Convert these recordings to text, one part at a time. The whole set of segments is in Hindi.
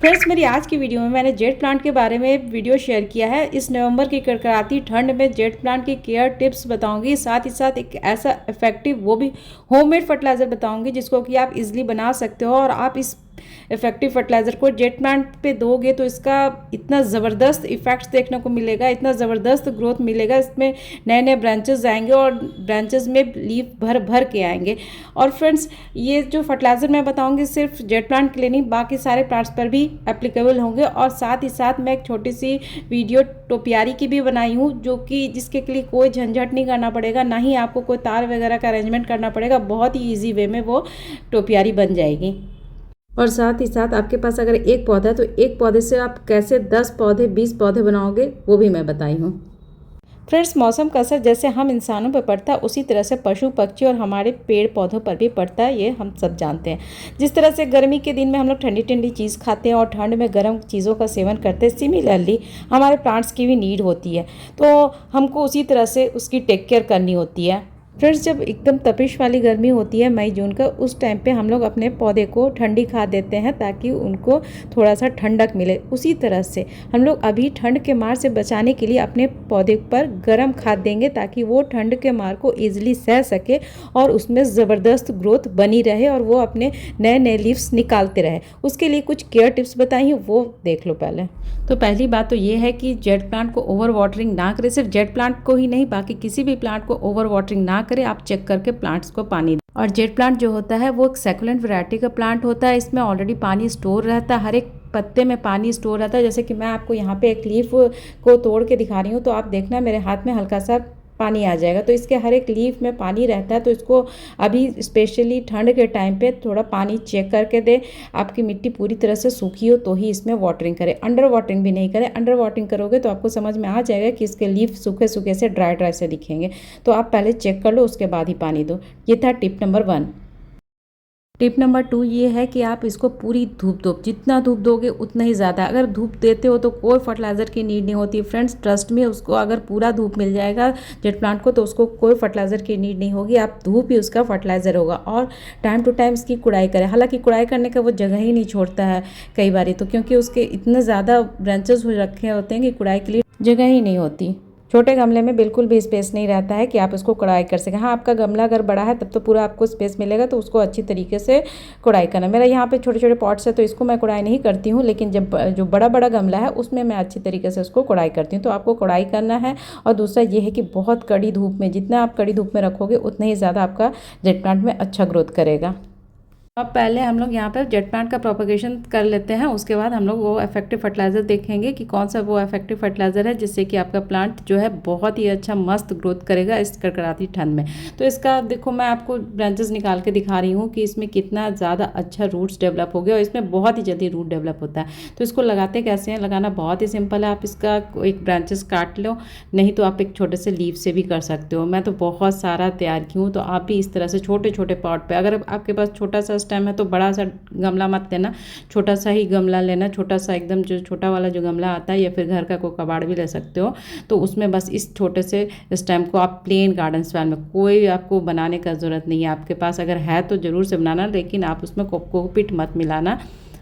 फ्रेंड्स, मेरी आज की वीडियो में मैंने जेड प्लांट के बारे में वीडियो शेयर किया है। इस नवंबर की कड़कड़ाती ठंड में जेड प्लांट की केयर टिप्स बताऊंगी, साथ ही साथ एक ऐसा इफेक्टिव वो भी होममेड फर्टिलाइज़र बताऊंगी जिसको कि आप इजीली बना सकते हो। और आप इस इफेक्टिव फर्टिलाइज़र को जेड प्लांट पे दोगे तो इसका इतना ज़बरदस्त इफेक्ट्स देखने को मिलेगा, इतना ज़बरदस्त ग्रोथ मिलेगा। इसमें नए नए ब्रांचेस आएंगे और ब्रांचेस में लीफ भर भर के आएंगे। और फ्रेंड्स, ये जो फर्टिलाइज़र मैं बताऊंगी सिर्फ जेड प्लांट के लिए नहीं, बाकी सारे प्लांट्स पर भी एप्लीकेबल होंगे। और साथ ही साथ मैं एक छोटी सी वीडियो टोपियारी की भी बनाई हूँ, जो कि जिसके लिए कोई झंझट नहीं करना पड़ेगा, ना ही आपको कोई तार वगैरह का अरेंजमेंट करना पड़ेगा। बहुत ही ईजी वे में वो टोपियारी बन जाएगी। और साथ ही साथ आपके पास अगर एक पौधा है तो एक पौधे से आप कैसे 10 पौधे 20 पौधे बनाओगे वो भी मैं बताई हूँ। फ्रेंड्स, मौसम का असर जैसे हम इंसानों पर पड़ता है उसी तरह से पशु पक्षी और हमारे पेड़ पौधों पर भी पड़ता है, ये हम सब जानते हैं। जिस तरह से गर्मी के दिन में हम लोग ठंडी ठंडी चीज़ खाते हैं और ठंड में गर्म चीज़ों का सेवन करते हैं, सिमिलरली हमारे प्लांट्स की भी नीड होती है। तो हमको उसी तरह से उसकी टेक केयर करनी होती है। फ्रेंड्स, जब एकदम तपिश वाली गर्मी होती है मई जून का, उस टाइम पे हम लोग अपने पौधे को ठंडी खाद देते हैं ताकि उनको थोड़ा सा ठंडक मिले। उसी तरह से हम लोग अभी ठंड के मार से बचाने के लिए अपने पौधे पर गर्म खाद देंगे ताकि वो ठंड के मार को ईजिली सह सके और उसमें ज़बरदस्त ग्रोथ बनी रहे और वो अपने नए नए लीव्स निकालते रहे। उसके लिए कुछ केयर टिप्स बताई हैं, वो देख लो पहले। तो पहली बात तो ये है कि जेड प्लांट को ओवर वाटरिंग ना करें। सिर्फ जेड प्लांट को ही नहीं, बाकी किसी भी प्लांट को ओवर वाटरिंग ना करें। आप चेक करके प्लांट्स को पानी दें। और जेड प्लांट जो होता है वो एक सैकुलेंट वैरायटी का प्लांट होता है। इसमें ऑलरेडी पानी स्टोर रहता है, हर एक पत्ते में पानी स्टोर रहता है। जैसे कि मैं आपको यहाँ पे एक लीफ को तोड़ के दिखा रही हूँ, तो आप देखना मेरे हाथ में हल्का सा पानी आ जाएगा। तो इसके हर एक लीफ में पानी रहता है। तो इसको अभी स्पेशली ठंड के टाइम पे थोड़ा पानी चेक करके दे। आपकी मिट्टी पूरी तरह से सूखी हो तो ही इसमें वाटरिंग करें, अंडर वाटरिंग भी नहीं करें। अंडर वाटरिंग करोगे तो आपको समझ में आ जाएगा कि इसके लीफ सूखे सूखे से ड्राई ड्राई से दिखेंगे। तो आप पहले चेक कर लो, उसके बाद ही पानी दो। ये था टिप नंबर 1। टिप नंबर 2 ये है कि आप इसको पूरी धूप दो। जितना धूप दोगे उतना ही ज़्यादा। अगर धूप देते हो तो कोई फर्टिलाइज़र की नीड नहीं होती। फ्रेंड्स, ट्रस्ट में, उसको अगर पूरा धूप मिल जाएगा जेड प्लांट को तो उसको कोई फर्टिलाइज़र की नीड नहीं होगी। आप धूप ही उसका फर्टिलाइज़र होगा। और टाइम टू टाइम इसकी कुड़ाई करें। हालांकि कुड़ाई करने का वो जगह ही नहीं छोड़ता है कई बार, तो क्योंकि उसके इतने ज़्यादा ब्रांचेस हो रखे होते हैं कि कुड़ाई के लिए जगह ही नहीं होती। छोटे गमले में बिल्कुल भी स्पेस नहीं रहता है कि आप इसको कढ़ाई कर सकें। हाँ, आपका गमला अगर बड़ा है तब तो पूरा आपको स्पेस मिलेगा, तो उसको अच्छी तरीके से कढ़ाई करना। मेरा यहाँ पे छोटे छोटे पॉट्स है तो इसको मैं कढ़ाई नहीं करती हूँ, लेकिन जब जो बड़ा बड़ा गमला है उसमें मैं अच्छी तरीके से उसको कढ़ाई करती हूँ। तो आपको कढ़ाई करना है। और दूसरा ये है कि बहुत कड़ी धूप में, जितना आप कड़ी धूप में रखोगे उतना ही ज़्यादा आपका जेड प्लांट में अच्छा ग्रोथ करेगा। अब पहले हम लोग यहाँ पर जेड प्लांट का प्रोपगेशन कर लेते हैं। उसके बाद हम लोग वो इफेक्टिव फर्टिलाइज़र देखेंगे कि कौन सा वो इफेक्टिव फर्टिलाइज़र है जिससे कि आपका प्लांट जो है बहुत ही अच्छा मस्त ग्रोथ करेगा इस कड़कड़ाती ठंड में। तो इसका देखो, मैं आपको ब्रांचेस निकाल के दिखा रही हूँ कि इसमें कितना ज़्यादा अच्छा रूट्स डेवलप हो गया और इसमें बहुत ही जल्दी रूट डेवलप होता है। तो इसको लगाते कैसे हैं? लगाना बहुत ही सिंपल है। आप इसका एक ब्रांचेस काट लो, नहीं तो आप एक छोटे से लीव से भी कर सकते हो। मैं तो बहुत सारा तैयार की हूँ, तो आप भी इस तरह से छोटे छोटे पॉट पर, अगर आपके पास छोटा सा टाइम है तो बड़ा सा गमला मत लेना, छोटा सा ही गमला लेना। छोटा सा एकदम जो छोटा वाला जो गमला आता है, या फिर घर का कोई कबाड़ भी ले सकते हो। तो उसमें बस इस छोटे से स्टेम को आप प्लेन गार्डन सॉइल में, कोई आपको बनाने का ज़रूरत नहीं है। आपके पास अगर है तो ज़रूर से बनाना, लेकिन आप उसमें कोकोपीट मत मिलाना।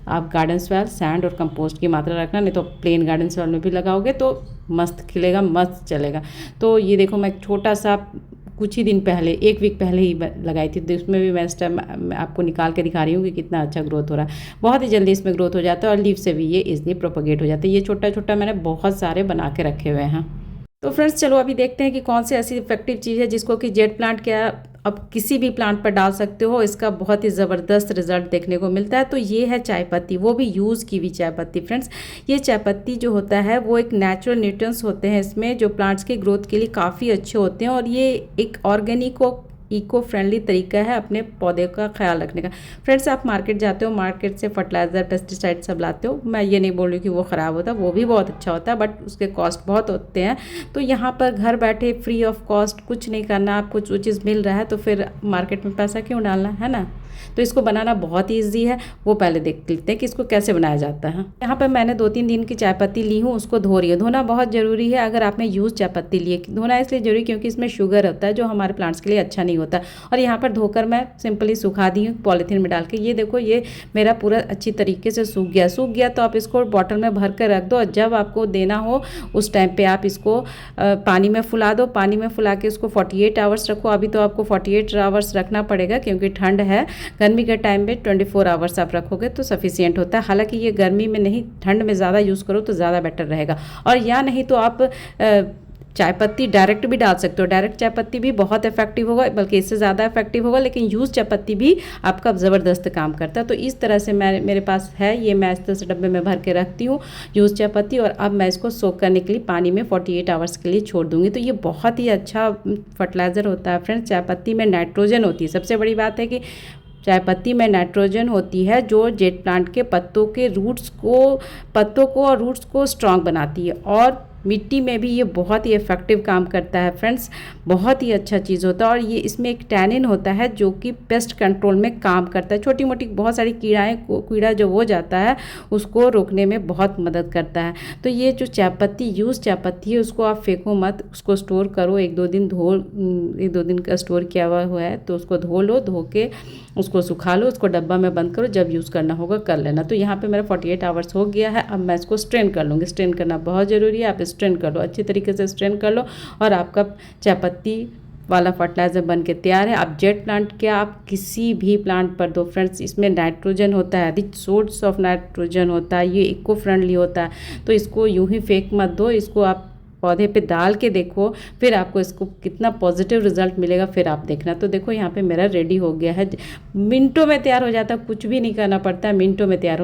आप गार्डन सॉइल, सैंड और कंपोस्ट की मात्रा रखना, नहीं तो प्लेन गार्डन सॉइल में भी लगाओगे तो मस्त खिलेगा, मस्त चलेगा। तो ये देखो, मैं छोटा सा कुछ ही दिन पहले, 1 वीक पहले ही लगाई थी, तो उसमें भी मैं इस टाइम आपको निकाल के दिखा रही हूँ कि कितना अच्छा ग्रोथ हो रहा है। बहुत ही जल्दी इसमें ग्रोथ हो जाता है और लीफ से भी ये इजली प्रोपगेट हो जाता है। ये छोटा छोटा मैंने बहुत सारे बना के रखे हुए हैं। तो फ्रेंड्स, चलो अभी देखते हैं कि कौन सी ऐसी इफेक्टिव चीज़ है जिसको कि जेड प्लांट क्या अब किसी भी प्लांट पर डाल सकते हो, इसका बहुत ही ज़बरदस्त रिजल्ट देखने को मिलता है। तो ये है चाय पत्ती, वो भी यूज़ की हुई चाय पत्ती। फ्रेंड्स, ये चाय पत्ती जो होता है वो एक नेचुरल न्यूट्रिएंट्स होते हैं इसमें, जो प्लांट्स की ग्रोथ के लिए काफ़ी अच्छे होते हैं। और ये एक ऑर्गेनिक और इको फ्रेंडली तरीका है अपने पौधे का ख्याल रखने का। फ्रेंड्स, आप मार्केट जाते हो, मार्केट से फर्टिलाइज़र, पेस्टिसाइड सब लाते हो। मैं ये नहीं बोल रही कि वो ख़राब होता है, वो भी बहुत अच्छा होता है, बट उसके कॉस्ट बहुत होते हैं। तो यहाँ पर घर बैठे फ्री ऑफ कॉस्ट कुछ नहीं करना, आपको जो चीज़ मिल रहा है तो फिर मार्केट में पैसा क्यों डालना है ना। तो इसको बनाना बहुत ईजी है, वो पहले देख लेते हैं कि इसको कैसे बनाया जाता है। यहाँ पर मैंने 2-3 दिन की चाय पत्ती ली हूँ, उसको धो रही हूँ। धोना बहुत ज़रूरी है अगर आपने यूज़ चाय पत्ती ली है। धोना इसलिए ज़रूरी क्योंकि इसमें शुगर होता है जो हमारे प्लांट्स के लिए अच्छा नहीं होता। और यहाँ पर धोकर मैं सिंपली सुखा दी हूँ पॉलीथीन में डाल के। ये देखो ये मेरा पूरा अच्छी तरीके से सूख गया तो आप इसको बॉटल में भर कर रख दो और जब आपको देना हो उस टाइम पे आप इसको पानी में फुला दो। पानी में फुला के इसको 48 आवर्स रखो। अभी तो आपको 48 आवर्स रखना पड़ेगा क्योंकि ठंड है। गर्मी के टाइम में 24 आवर्स आप रखोगे तो सफिशिएंट होता है। हालांकि ये गर्मी में नहीं, ठंड में ज़्यादा यूज़ करो तो ज़्यादा बेटर रहेगा। और या नहीं तो आप चाय पत्ती डायरेक्ट भी डाल सकते हो। डायरेक्ट चाय पत्ती भी बहुत इफेक्टिव होगा, बल्कि इससे ज़्यादा इफेक्टिव होगा, लेकिन यूज़ चाय पत्ती भी आपका ज़बरदस्त काम करता है। तो इस तरह से मेरे पास है ये, मैं इस तरह से डब्बे में भर के रखती हूँ यूज़ चाय पत्ती। और अब मैं इसको सोक करने के लिए पानी में 48 आवर्स के लिए छोड़ दूँगी। तो ये बहुत ही अच्छा फर्टिलाइज़र होता है फ्रेंड्स। चाय पत्ती में नाइट्रोजन होती है। सबसे बड़ी बात है कि चाय पत्ती में नाइट्रोजन होती है जो जेट प्लांट के पत्तों को और रूट्स को स्ट्रांग बनाती है। और मिट्टी में भी ये बहुत ही इफेक्टिव काम करता है फ्रेंड्स, बहुत ही अच्छा चीज़ होता है। और ये इसमें एक टैनिन होता है जो कि पेस्ट कंट्रोल में काम करता है। छोटी मोटी बहुत सारी कीड़ा जो हो जाता है उसको रोकने में बहुत मदद करता है। तो ये जो यूज़ चाय पत्ती है उसको आप फेंको मत, उसको स्टोर करो। 1-2 दिन का स्टोर किया हुआ है तो उसको धो लो, धो के उसको सुखा लो, उसको डब्बा में बंद करो, जब यूज़ करना होगा कर लेना। तो यहाँ पे मेरा 48 आवर्स हो गया है। अब मैं इसको स्ट्रेन कर लूँगी। स्ट्रेन करना बहुत ज़रूरी है। आप स्ट्रेन कर लो, अच्छी तरीके से स्ट्रेन कर लो और आपका चाय पत्ती वाला फर्टिलाइज़र बन के तैयार है। आप जेट प्लांट के आप किसी भी प्लांट पर दो फ्रेंड्स, इसमें नाइट्रोजन होता है, रिच सोर्स ऑफ नाइट्रोजन होता है, ये इको फ्रेंडली होता है। तो इसको यूं ही फेंक मत दो, इसको आप पौधे पे डाल के देखो, फिर आपको इसको कितना पॉजिटिव रिजल्ट मिलेगा फिर आप देखना। तो देखो यहाँ पे मेरा रेडी हो गया है, मिनटों में तैयार हो जाता है, कुछ भी नहीं करना पड़ता है, मिनटों में तैयार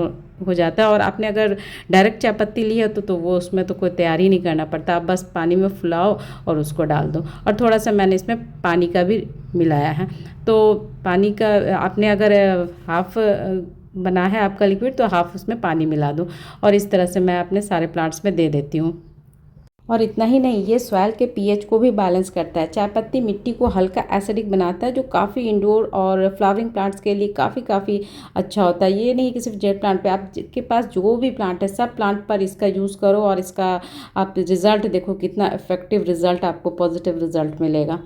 हो जाता है। और आपने अगर डायरेक्ट चाय पत्ती ली है तो वो उसमें तो कोई तैयार ही नहीं करना पड़ता, आप बस पानी में फुलाओ और उसको डाल दो। और थोड़ा सा मैंने इसमें पानी का भी मिलाया है। तो पानी का आपने अगर हाफ बना है आपका लिक्विड तो हाफ उसमें पानी मिला दो और इस तरह से मैं अपने सारे प्लांट्स में दे देती हूँ। और इतना ही नहीं, ये सॉइल के पीएच को भी बैलेंस करता है। चाय पत्ती मिट्टी को हल्का एसिडिक बनाता है जो काफ़ी इंडोर और फ्लावरिंग प्लांट्स के लिए काफ़ी अच्छा होता है। ये नहीं कि सिर्फ जेट प्लांट पे, आपके पास जो भी प्लांट है सब प्लांट पर इसका यूज़ करो और इसका आप रिज़ल्ट देखो, कितना इफेक्टिव रिज़ल्ट, आपको पॉजिटिव रिज़ल्ट मिलेगा।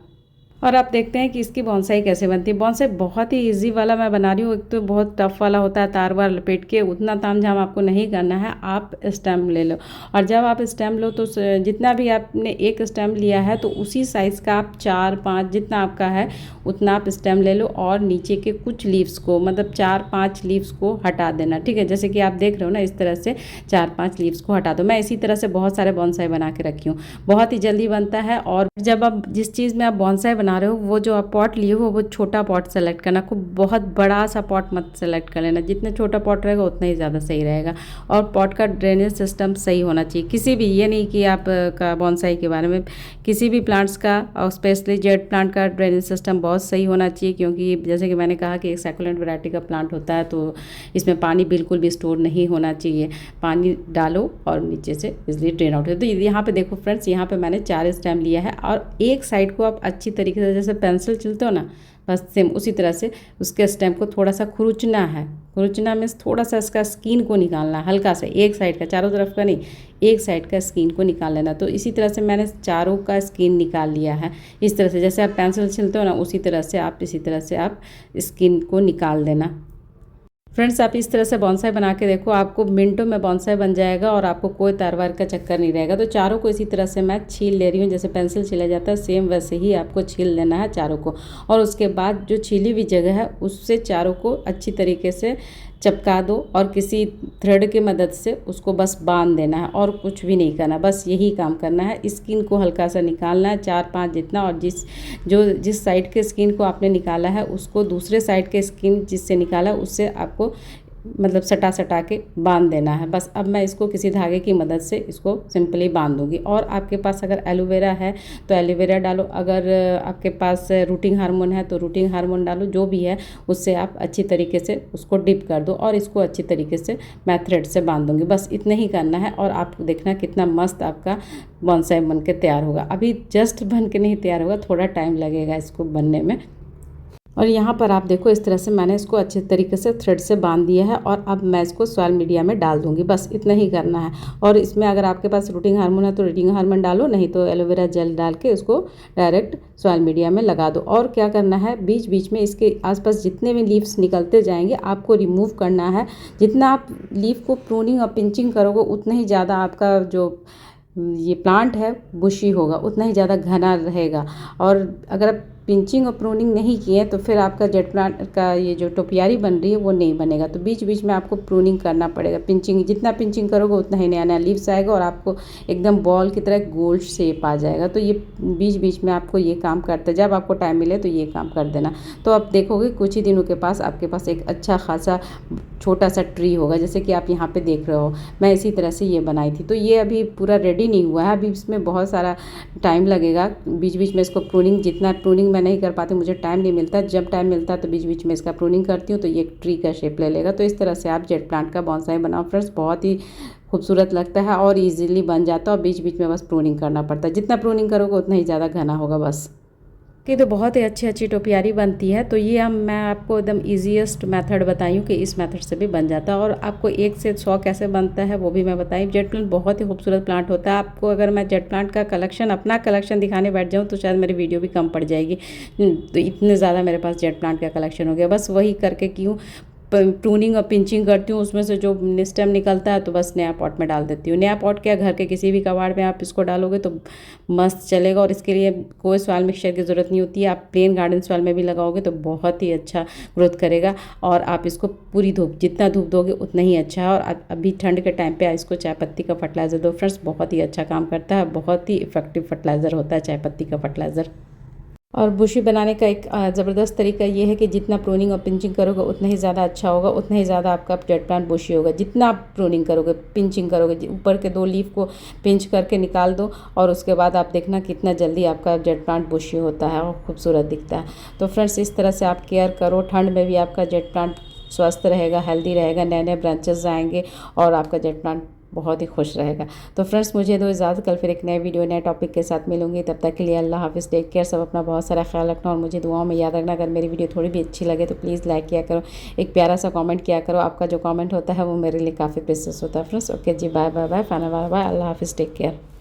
और आप देखते हैं कि इसकी बॉन्साई कैसे बनती है। बॉन्साई बहुत ही इजी वाला मैं बना रही हूँ, एक तो बहुत टफ वाला होता है, तार वार लपेट के, उतना तामझाम आपको नहीं करना है। आप स्टेम ले लो और जब आप स्टेम लो तो जितना भी आपने एक स्टेम लिया है तो उसी साइज़ का आप 4-5 जितना आपका है उतना आप स्टेम ले लो और नीचे के कुछ लीव्स को, मतलब 4-5 लीव्स को हटा देना, ठीक है। जैसे कि आप देख रहे हो ना, इस तरह से 4-5 लीव्स को हटा दो। मैं इसी तरह से बहुत सारे बॉन्साई बना के रखी हूँ, बहुत ही जल्दी बनता है। और जब आप जिस चीज़ में आप बॉन्साई बना रहे हो वो जो आप पॉट लिए हो वो छोटा पॉट सेलेक्ट करना, खूब बहुत बड़ा सा पॉट मत सेलेक्ट कर लेना, जितना छोटा पॉट रहेगा उतना ही ज़्यादा सही रहेगा। और पॉट का ड्रेनेज सिस्टम सही होना चाहिए, किसी भी, ये नहीं कि आप का बॉन्साई के बारे में, किसी भी प्लांट्स का और स्पेशली जेट प्लांट का ड्रेनेज सिस्टम बहुत सही होना चाहिए। क्योंकि जैसे कि मैंने कहा कि एक सैकुलेंट वैरायटी का प्लांट होता है तो इसमें पानी बिल्कुल भी स्टोर नहीं होना चाहिए। पानी डालो और नीचे से इजली ड्रेन आउट हो। तो यहाँ पे देखो फ्रेंड्स, यहाँ पे मैंने 4 स्टेम लिया है और एक साइड को आप अच्छी तरीके से, जैसे पेंसिल चलते हो ना, बस सेम उसी तरह से उसके स्टेम को थोड़ा सा खुरचना है। खुरचना में थोड़ा सा इसका स्किन को निकालना है, हल्का सा, एक साइड का, चारों तरफ का नहीं, एक साइड का स्किन को निकाल लेना। तो इसी तरह से मैंने चारों का स्किन निकाल लिया है। इस तरह से जैसे आप पेंसिल छिलते हो ना, उसी तरह से आप इसी तरह से आप स्किन को निकाल देना। फ्रेंड्स, आप इस तरह से बॉन्साई बना के देखो, आपको मिनटों में बॉन्साई बन जाएगा और आपको कोई तार वार का चक्कर नहीं रहेगा। तो चारों को इसी तरह से मैं छील ले रही हूँ, जैसे पेंसिल छीला जाता है सेम वैसे ही आपको छील लेना है चारों को। और उसके बाद जो छीली हुई जगह है उससे चारों को अच्छी तरीके से चपका दो और किसी थ्रेड की मदद से उसको बस बांध देना है और कुछ भी नहीं करना, बस यही काम करना है। स्किन को हल्का सा निकालना है, 4-5 जितना, और जिस साइड के स्किन को आपने निकाला है उसको दूसरे साइड के स्किन जिससे निकाला है उससे आपको मतलब सटा के बांध देना है। बस अब मैं इसको किसी धागे की मदद से इसको सिंपली बांध दूंगी। और आपके पास अगर एलोवेरा है तो एलोवेरा डालो, अगर आपके पास रूटिंग हार्मोन है तो रूटिंग हार्मोन डालो, जो भी है उससे आप अच्छी तरीके से उसको डिप कर दो और इसको अच्छी तरीके से मैं थ्रेड से बांध दूंगी। बस इतना ही करना है और आपको देखना कितना मस्त आपका बॉन्साई बन के तैयार होगा। अभी जस्ट बन के नहीं तैयार होगा, थोड़ा टाइम लगेगा इसको बनने में। और यहाँ पर आप देखो इस तरह से मैंने इसको अच्छे तरीके से थ्रेड से बांध दिया है और अब मैं इसको सॉइल मीडिया में डाल दूँगी, बस इतना ही करना है। और इसमें अगर आपके पास रूटिंग हार्मोन है तो रूटिंग हार्मोन डालो, नहीं तो एलोवेरा जेल डाल के उसको डायरेक्ट सॉइल मीडिया में लगा दो। और क्या करना है, बीच बीच में इसके आसपास जितने भी लीव्स निकलते जाएंगे आपको रिमूव करना है। जितना आप लीव को प्रूनिंग और पिंचिंग करोगे उतना ही ज़्यादा आपका जो ये प्लांट है बुशी होगा, उतना ही ज़्यादा घना रहेगा। और अगर आप पिंचिंग और प्रूनिंग नहीं किए तो फिर आपका जेट प्लांट का ये जो टोपियारी बन रही है वो नहीं बनेगा। तो बीच बीच में आपको प्रूनिंग करना पड़ेगा। पिंचिंग जितना पिंचिंग करोगे उतना ही नया नया लीव्स आएगा और आपको एकदम बॉल की तरह गोल शेप आ जाएगा। तो ये बीच बीच में आपको ये काम करते, जब आपको टाइम मिले तो ये काम कर देना। तो आप देखोगे कुछ ही दिनों के पास आपके पास एक अच्छा खासा छोटा सा ट्री होगा, जैसे कि आप यहाँ पे देख रहे हो। मैं इसी तरह से ये बनाई थी। तो ये अभी पूरा रेडी नहीं हुआ है, अभी इसमें बहुत सारा टाइम लगेगा। बीच बीच में इसको प्रूनिंग, जितना प्रूनिंग मैं नहीं कर पाती, मुझे टाइम नहीं मिलता, जब टाइम मिलता है तो बीच बीच में इसका प्रूनिंग करती हूँ तो ये एक ट्री का शेप ले लेगा। तो इस तरह से आप जेट प्लांट का बॉन्साई बनाओ फ्रेंड्स, बहुत ही खूबसूरत लगता है और इजीली बन जाता है। और बीच बीच में बस प्रूनिंग करना पड़ता है, जितना प्रूनिंग करोगे उतना ही ज़्यादा घना होगा बस। कि तो बहुत ही अच्छी अच्छी टोपियारी बनती है। तो ये मैं आपको एकदम ईजीएस्ट मेथड बताई हूँ कि इस मेथड से भी बन जाता है। और आपको 1 से 100 कैसे बनता है वो भी मैं बताई। जेट प्लांट बहुत ही खूबसूरत प्लांट होता है। आपको अगर मैं जेट प्लांट का कलेक्शन, अपना कलेक्शन दिखाने बैठ जाऊँ तो शायद मेरी वीडियो भी कम पड़ जाएगी। तो इतने ज़्यादा मेरे पास जेट प्लांट का कलेक्शन हो गया। बस वही करके क्यों प्रूनिंग और पिंचिंग करती हूँ, उसमें से जो स्टेम निकलता है तो बस नया पॉट में डाल देती हूँ। नया पॉट क्या, घर के किसी भी कबाड़ में आप इसको डालोगे तो मस्त चलेगा। और इसके लिए कोई सॉइल मिक्सचर की ज़रूरत नहीं होती है। आप प्लेन गार्डन सॉइल में भी लगाओगे तो बहुत ही अच्छा ग्रोथ करेगा। और आप इसको पूरी धूप, जितना धूप दोगे उतना ही अच्छा है। और अभी ठंड के टाइम पे इसको चाय पत्ती का फर्टिलाइज़र दो फ्रेंड्स, बहुत ही अच्छा काम करता है। बहुत ही इफेक्टिव फर्टिलाइज़र होता है चाय पत्ती का फर्टिलाइज़र। और बुशी बनाने का एक ज़बरदस्त तरीका ये है कि जितना प्रूनिंग और पिंचिंग करोगे उतना ही ज़्यादा अच्छा होगा, उतना ही ज़्यादा आपका जेट प्लांट बुशी होगा। जितना आप प्रूनिंग करोगे, पिंचिंग करोगे, ऊपर के 2 लीफ को पिंच करके निकाल दो और उसके बाद आप देखना कितना जल्दी आपका जेट प्लांट बुशी होता है और खूबसूरत दिखता है। तो फ्रेंड्स इस तरह से आप केयर करो, ठंड में भी आपका जेट प्लांट स्वस्थ रहेगा, हेल्दी रहेगा, नए नए ब्रांचेस आएंगे और आपका जेट प्लांट बहुत ही खुश रहेगा। तो फ्रेंड्स मुझे दो इजाज़त, कल फिर एक नए वीडियो नए टॉपिक के साथ मिलूंगी। तब तक के लिए अल्लाह हाफिज़, टेक केयर। सब अपना बहुत सारा ख्याल रखना और मुझे दुआओं में याद रखना। अगर मेरी वीडियो थोड़ी भी अच्छी लगे तो प्लीज़ लाइक किया करो, एक प्यारा सा कमेंट किया करो। आपका जो कमेंट होता है वो मेरे लिए काफ़ी प्रेशियस होता है फ्रेंड्स। ओके जी, bye bye bye, final bye bye, अल्लाह हाफिज़, टेक केयर।